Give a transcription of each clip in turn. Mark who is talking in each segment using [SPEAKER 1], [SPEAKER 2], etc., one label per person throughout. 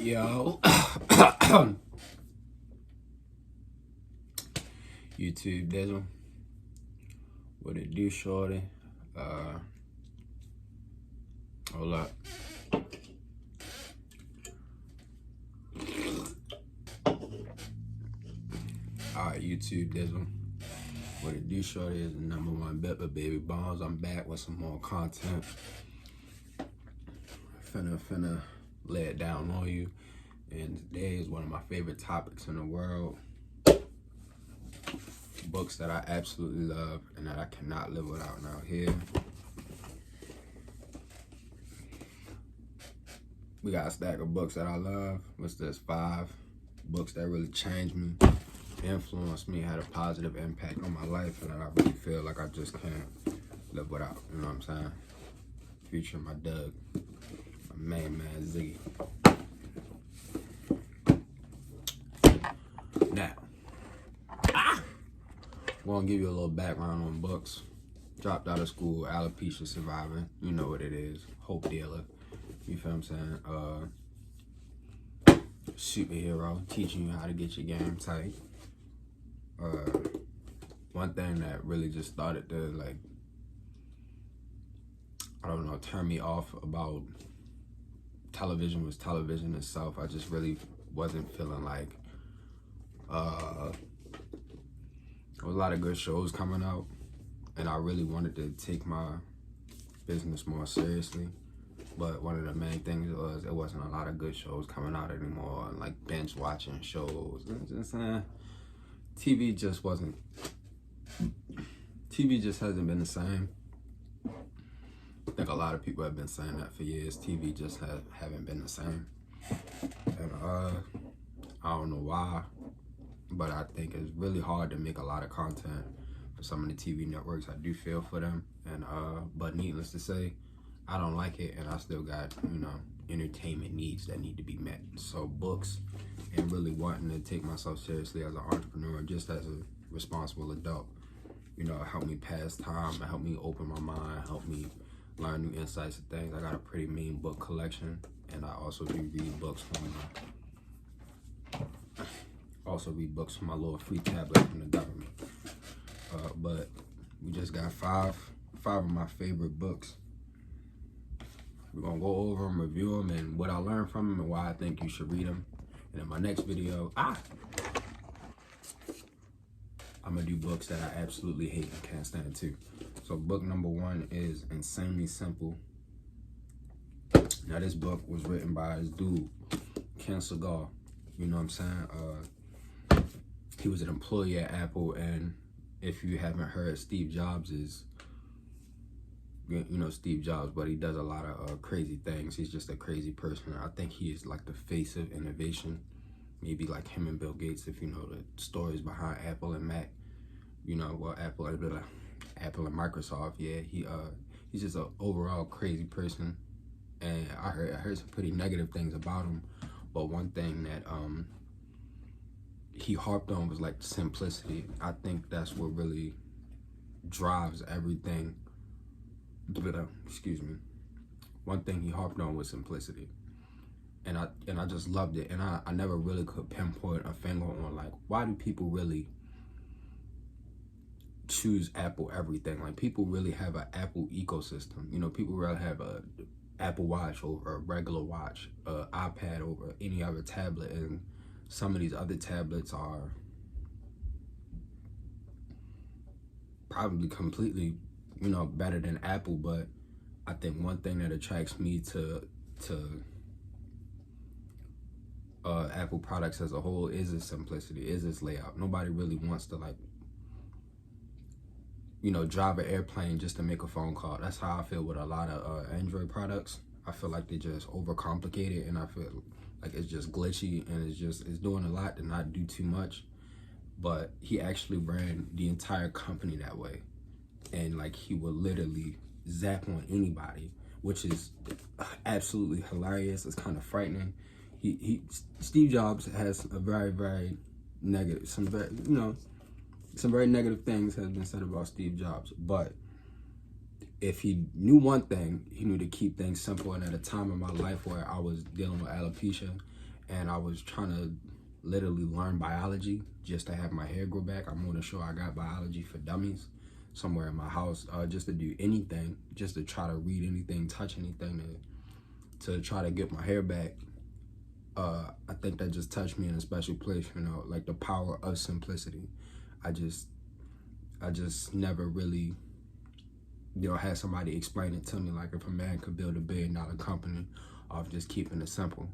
[SPEAKER 1] Yo, YouTube Dizzle, what it do, shorty? Hold up. Alright, YouTube Dizzle, what it do, shorty? Is the #1 bet with Baby Bonez. I'm back with some more content. Finna lay it down on you. And today is one of my favorite topics in the world. Books that I absolutely love and that I cannot live without. Now here, we got a stack of books that I love. What's this? 5 books that really changed me, influenced me, had a positive impact on my life, and that I really feel like I just can't live without. You know what I'm saying? Featuring my Doug, my main man Ziggy. Now, I'm gonna give you a little background on books. Dropped out of school, alopecia survivor. You know what it is. Hope dealer. You feel what I'm saying? Superhero, teaching you how to get your game tight. One thing that really just started to, like, I don't know, turn me off about television was television itself. I just really wasn't feeling like there was a lot of good shows coming out, and I really wanted to take my business more seriously. But one of the main things was there wasn't a lot of good shows coming out anymore, and like binge watching shows. TV just wasn't. TV just hasn't been the same. I think a lot of people have been saying that for years. TV just haven't been the same, and I don't know why. But I think it's really hard to make a lot of content for some of the TV networks. I do feel for them, and but needless to say, I don't like it, and I still got, you know, entertainment needs that need to be met. So books, and really wanting to take myself seriously as an entrepreneur, just as a responsible adult, you know, it helped me pass time, it helped me open my mind, helped me learn new insights and things. I got a pretty mean book collection, and I also do read books from my little free tablet from the government. But we just got five of my favorite books. We're gonna go over them, review them, and what I learned from them, and why I think you should read them. And in my next video, I'm gonna do books that I absolutely hate and can't stand too. So book #1 is Insanely Simple. Now this book was written by this dude, Ken Segal. You know what I'm saying? He was an employee at Apple, and if you haven't heard, Steve Jobs is, you know, Steve Jobs, but he does a lot of crazy things. He's just a crazy person. I think he is like the face of innovation, maybe like him and Bill Gates, if you know the stories behind Apple and Mac. You know, well, Apple and Microsoft. Yeah, he's just an overall crazy person, and I heard some pretty negative things about him. But one thing that he harped on was like simplicity. I think that's what really drives everything. Excuse me. One thing he harped on was simplicity, and I just loved it. And I never really could pinpoint a finger on like, why do people really choose Apple everything? Like, people really have an Apple ecosystem. You know, people really have a Apple Watch over a regular watch, iPad over any other tablet, and some of these other tablets are probably completely, you know, better than Apple. But I think one thing that attracts me to Apple products as a whole is its simplicity, is its layout. Nobody really wants to, like, you know, drive an airplane just to make a phone call. That's how I feel with a lot of Android products. I feel like they just overcomplicate it, and I feel like it's just glitchy, and it's doing a lot to not do too much. But he actually ran the entire company that way, and like, he would literally zap on anybody, which is absolutely hilarious. It's kind of frightening. Steve Jobs has a very, very negative, some very negative things has been said about Steve Jobs, but if he knew one thing, he knew to keep things simple. And at a time in my life where I was dealing with alopecia and I was trying to literally learn biology just to have my hair grow back. I'm more than sure I got biology for dummies somewhere in my house, just to do anything, just to try to read anything, touch anything, to try to get my hair back. I think that just touched me in a special place, you know, like the power of simplicity. I just never really, you know, had somebody explain it to me, like if a man could build $1 billion company off just keeping it simple,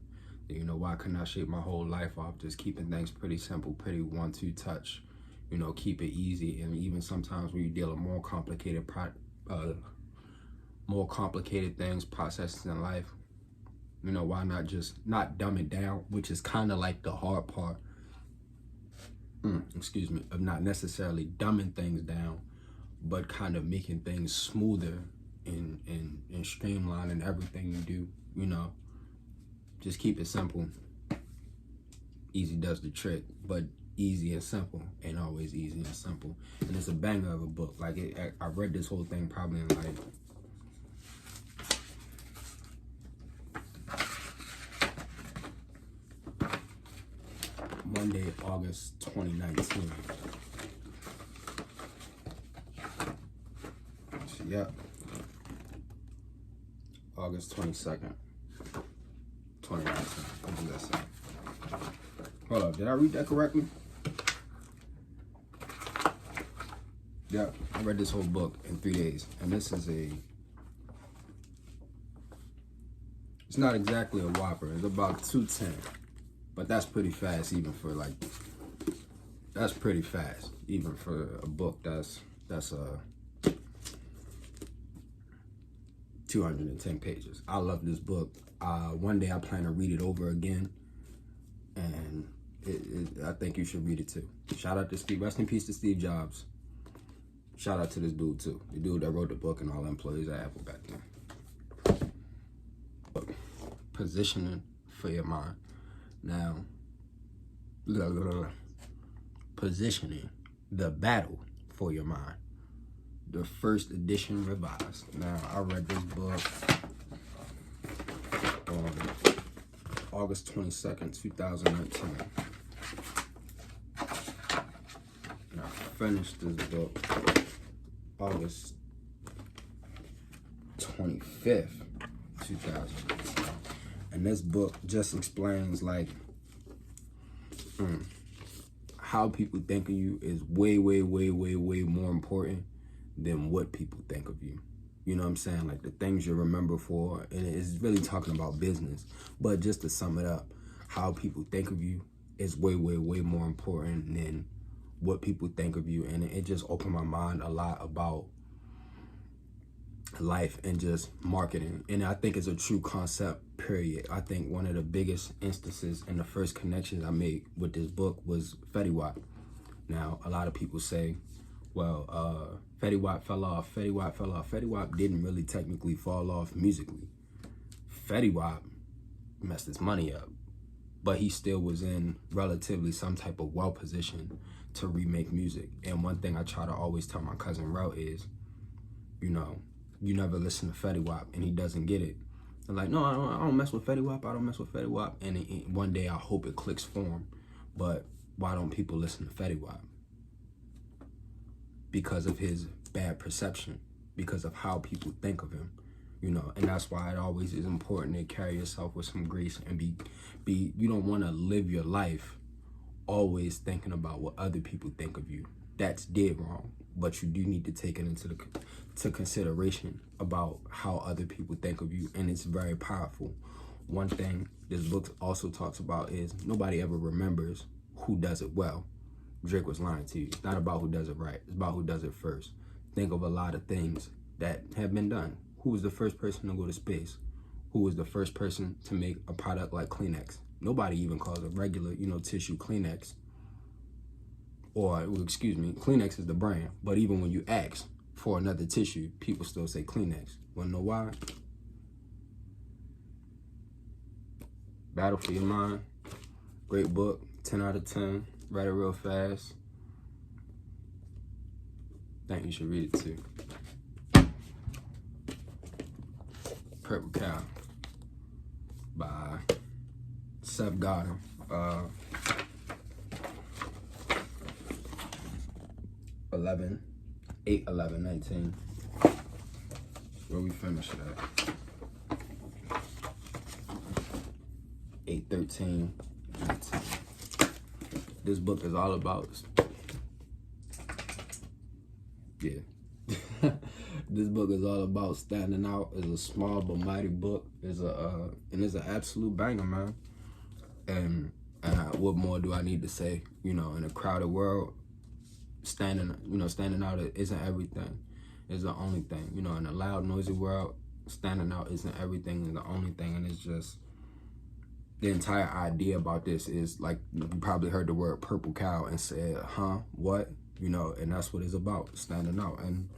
[SPEAKER 1] you know, why couldn't I shape my whole life off just keeping things pretty simple, pretty 1-2 touch, you know, keep it easy. And even sometimes when you deal with more complicated things, processes in life, you know, why not just not dumb it down, which is kind of like the hard part, of not necessarily dumbing things down, but kind of making things smoother and streamlining everything you do, you know. Just keep it simple. Easy does the trick, but easy and simple ain't always easy and simple. And it's a banger of a book. Like, I read this whole thing probably in like Monday, August 2019. So, yeah. August 22nd, 2019. What does that say? Hold up, did I read that correctly? Yeah, I read this whole book in 3 days. And this is it's not exactly a whopper. It's about 210. But that's pretty fast even for like, that's pretty fast even for a book that's 210 pages. I love this book. One day I plan to read it over again, and I think you should read it too. Shout out to Steve. Rest in peace to Steve Jobs. Shout out to this dude too. The dude that wrote the book and all the employees at Apple back then. Positioning for your mind. Now, positioning, the battle for your mind. The first edition revised. Now, I read this book on August 22nd, 2019. And I finished this book August 25th, 2019. And this book just explains like how people think of you is way more important than what people think of you. You know what I'm saying? Like the things you remember for, and it's really talking about business. But just to sum it up, how people think of you is way more important than what people think of you. And it just opened my mind a lot about life and just marketing. And I think it's a true concept, period. I think one of the biggest instances and the first connections I made with this book was Fetty Wap. Now, a lot of people say, well, Fetty Wap fell off. Fetty Wap didn't really technically fall off musically. Fetty Wap messed his money up, but he still was in relatively some type of well position to remake music. And one thing I try to always tell my cousin Rel is, you know, you never listen to Fetty Wap, and he doesn't get it. I'm like, no, I don't mess with Fetty Wap. I don't mess with Fetty Wap. And one day I hope it clicks for him. But why don't people listen to Fetty Wap? Because of his bad perception, because of how people think of him, you know. And that's why it always is important to carry yourself with some grace and be you don't want to live your life always thinking about what other people think of you. That's dead wrong. But you do need to take it into consideration about how other people think of you, and it's very powerful. One thing this book also talks about is nobody ever remembers who does it well. Drake was lying to you. It's not about who does it right. It's about who does it first. Think of a lot of things that have been done. Who was the first person to go to space? Who was the first person to make a product like Kleenex? Nobody even calls a regular, tissue Kleenex. Or, excuse me, Kleenex is the brand. But even when you ask for another tissue, people still say Kleenex. Wanna know why? Battle for Your Mind. Great book. 10 out of 10. Read it real fast. Think you should read it too. Purple Cow by Seth Godin. 8/11/19. Where we finished at? 8/13/19. This book is all about, this book is all about standing out. It's a small but mighty book. It's and it's an absolute banger, man. And what more do I need to say? You know, in a crowded world, standing out isn't everything. It's the only thing. You know, in a loud, noisy world, standing out isn't everything. It's the only thing. And it's just, the entire idea about this is, like, you probably heard the word purple cow and said, huh, what? You know, and that's what it's about, standing out. And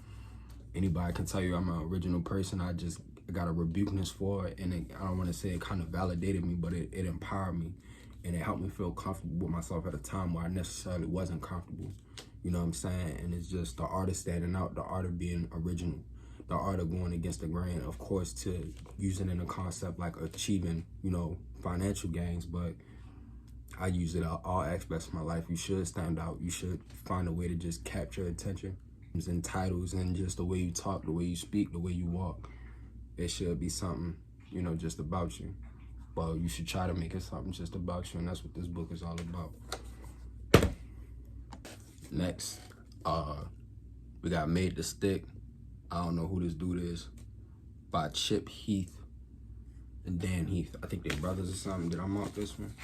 [SPEAKER 1] anybody can tell you I'm an original person. I just got a rebukeness for it. And I don't want to say it kind of validated me, but it empowered me. And it helped me feel comfortable with myself at a time where I necessarily wasn't comfortable. You know what I'm saying? And it's just the art of standing out, the art of being original, the art of going against the grain, of course, to using it in a concept like achieving, you know, financial gains. But I use it all aspects of my life. You should stand out. You should find a way to just capture attention. And titles and just the way you talk, the way you speak, the way you walk. It should be something, you know, just about you. Well, you should try to make it something just about you, and that's what this book is all about. Next, we got Made to Stick. I don't know who this dude is. By Chip Heath and Dan Heath. I think they're brothers or something. Did I mark this one?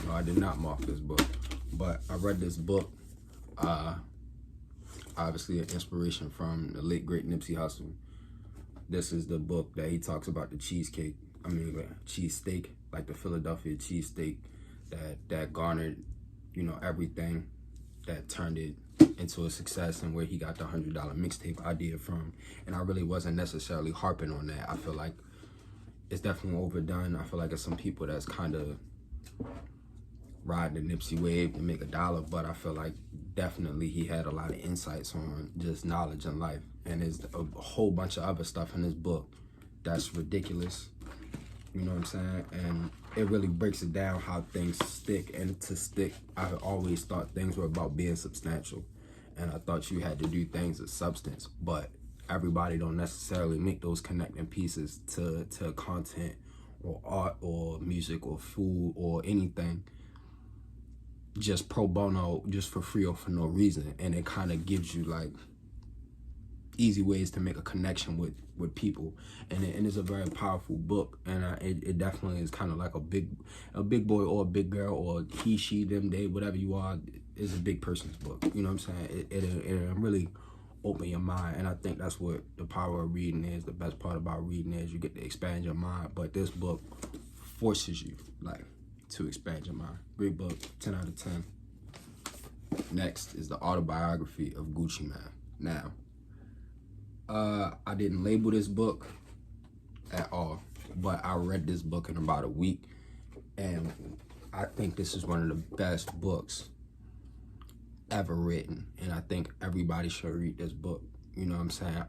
[SPEAKER 1] No, I did not mark this book. But I read this book. Obviously an inspiration from the late, great Nipsey Hussle. This is the book that he talks about the cheesesteak, like the Philadelphia cheesesteak that garnered, you know, everything that turned it into a success and where he got the $100 mixtape idea from. And I really wasn't necessarily harping on that. I feel like it's definitely overdone. I feel like it's some people that's kind of riding the Nipsey wave to make $1, but I feel like definitely he had a lot of insights on just knowledge in life. And there's a whole bunch of other stuff in this book that's ridiculous. You know what I'm saying? And it really breaks it down how things stick. And to stick, I always thought things were about being substantial. And I thought you had to do things of substance. But everybody don't necessarily make those connecting pieces to content or art or music or food or anything just pro bono, just for free or for no reason. And it kind of gives you like easy ways to make a connection with people, and it's a very powerful book. And it definitely is kind of like a big boy or a big girl or he, she, them, they, whatever you are, is a big person's book. You know what I'm saying? It really open your mind, and I think that's what the power of reading is. The best part about reading is you get to expand your mind, but this book forces you like to expand your mind. Great book, 10 out of 10. Next is the autobiography of Gucci Mane. Now, I didn't label this book at all, but I read this book in about a week, and I think this is one of the best books ever written, and I think everybody should read this book. You know what I'm saying?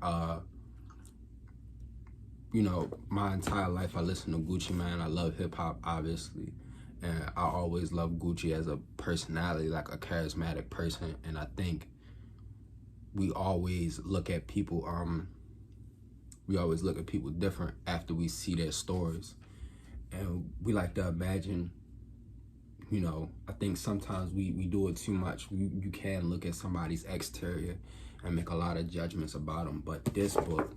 [SPEAKER 1] You know, my entire life I listened to Gucci Mane. I love hip-hop, obviously, and I always loved Gucci as a personality, like a charismatic person. And I think we always look at people different after we see their stories, and we like to imagine, you know, I think sometimes we do it too much. You can look at somebody's exterior and make a lot of judgments about them, but this book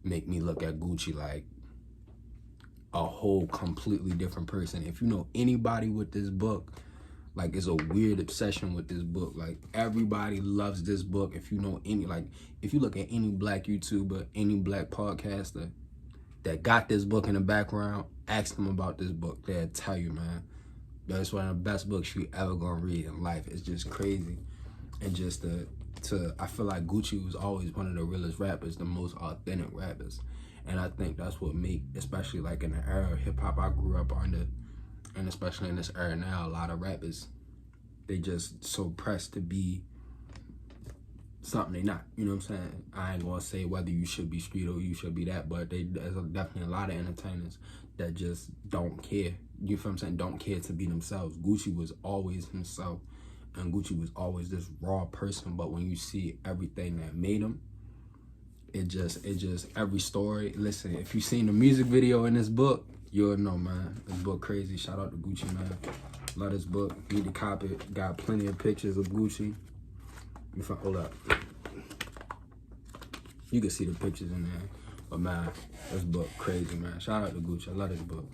[SPEAKER 1] make me look at Gucci like a whole completely different person. If you know anybody with this book, like, it's a weird obsession with this book. Like, everybody loves this book. If you know any, like, if you look at any black YouTuber, any black podcaster that got this book in the background, ask them about this book. They'll tell you, man, that's one of the best books you ever gonna read in life. It's just crazy. And just I feel like Gucci was always one of the realest rappers, the most authentic rappers. And I think that's what especially like in the era of hip hop I grew up under, and especially in this era now, a lot of rappers, they just so pressed to be something they not. You know what I'm saying? I ain't gonna say whether you should be street or you should be that, but there's definitely a lot of entertainers that just don't care. You feel what I'm saying? Don't care to be themselves. Gucci was always himself, and Gucci was always this raw person. But when you see everything that made him, it just every story. Listen, if you seen the music video in this book, you'll know, man. This book crazy. Shout out to Gucci, man. Love this book. Need to copy it. Got plenty of pictures of Gucci. If I hold up, you can see the pictures in there. But man, this book crazy, man. Shout out to Gucci. I love this book.